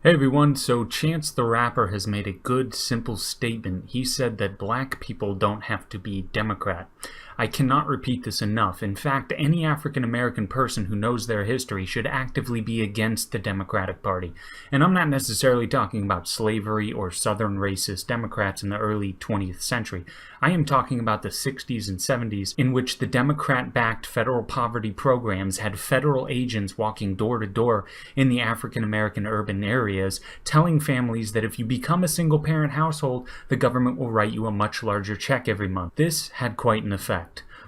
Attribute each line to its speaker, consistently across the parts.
Speaker 1: Hey everyone, so Chance the Rapper has made a good, simple statement. He said that black people don't have to be Democrat. I cannot repeat this enough. In fact, any African American person who knows their history should actively be against the Democratic Party. And I'm not necessarily talking about slavery or Southern racist Democrats in the early 20th century. I am talking about the 60s and 70s, in which the Democrat-backed federal poverty programs had federal agents walking door to door in the African American urban areas, telling families that if you become a single-parent household, the government will write you a much larger check every month. This had quite an effect.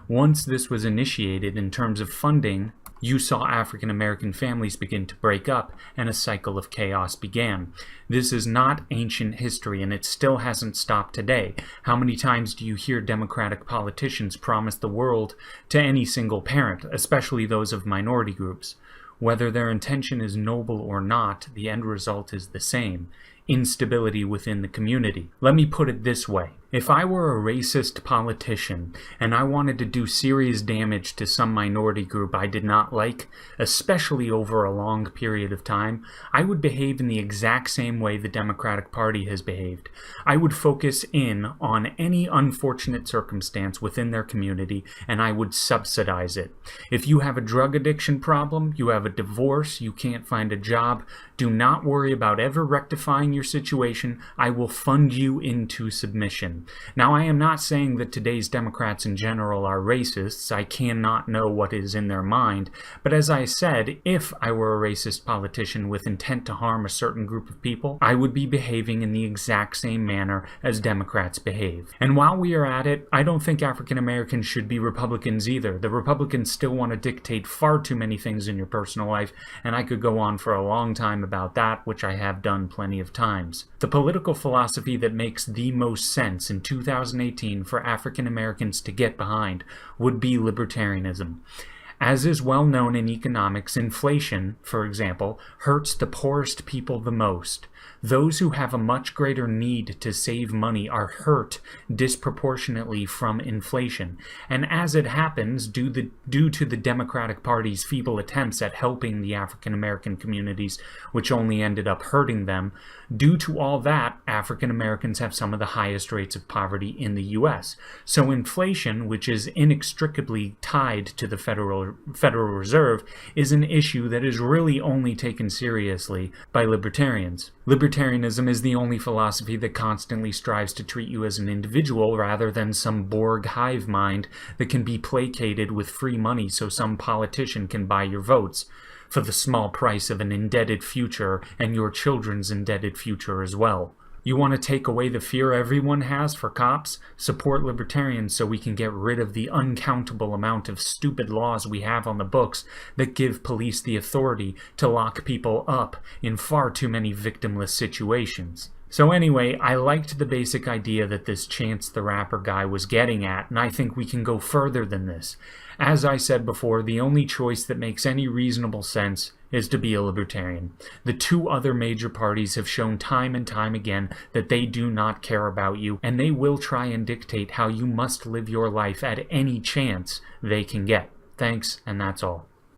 Speaker 1: Once this was initiated in terms of funding, you saw African American families begin to break up, and a cycle of chaos began. This is not ancient history, and it still hasn't stopped today. How many times do you hear Democratic politicians promise the world to any single parent, especially those of minority groups? Whether their intention is noble or not, the end result is the same: instability within the community. Let me put it this way. If I were a racist politician and I wanted to do serious damage to some minority group I did not like, especially over a long period of time, I would behave in the exact same way the Democratic Party has behaved. I would focus in on any unfortunate circumstance within their community, and I would subsidize it. If you have a drug addiction problem, you have a divorce, you can't find a job, do not worry about ever rectifying your situation. I will fund you into submission. Now, I am not saying that today's Democrats in general are racists. I cannot know what is in their mind. But as I said, if I were a racist politician with intent to harm a certain group of people, I would be behaving in the exact same manner as Democrats behave. And while we are at it, I don't think African Americans should be Republicans either. The Republicans still want to dictate far too many things in your personal life, and I could go on for a long time about that, which I have done plenty of times. The political philosophy that makes the most sense in 2018 for African Americans to get behind would be libertarianism. As is well known in economics, inflation, for example, hurts the poorest people the most. Those who have a much greater need to save money are hurt disproportionately from inflation. And as it happens, due to the Democratic Party's feeble attempts at helping the African American communities, which only ended up hurting them, due to all that, African Americans have some of the highest rates of poverty in the US. So inflation, which is inextricably tied to the Federal Reserve, is an issue that is really only taken seriously by libertarians. Libertarianism is the only philosophy that constantly strives to treat you as an individual rather than some Borg hive mind that can be placated with free money so some politician can buy your votes for the small price of an indebted future and your children's indebted future as well. You want to take away the fear everyone has for cops? Support libertarians so we can get rid of the uncountable amount of stupid laws we have on the books that give police the authority to lock people up in far too many victimless situations. So anyway, I liked the basic idea that this Chance the Rapper guy was getting at, and I think we can go further than this. As I said before, the only choice that makes any reasonable sense is to be a libertarian. The two other major parties have shown time and time again that they do not care about you, and they will try and dictate how you must live your life at any chance they can get. Thanks, and that's all.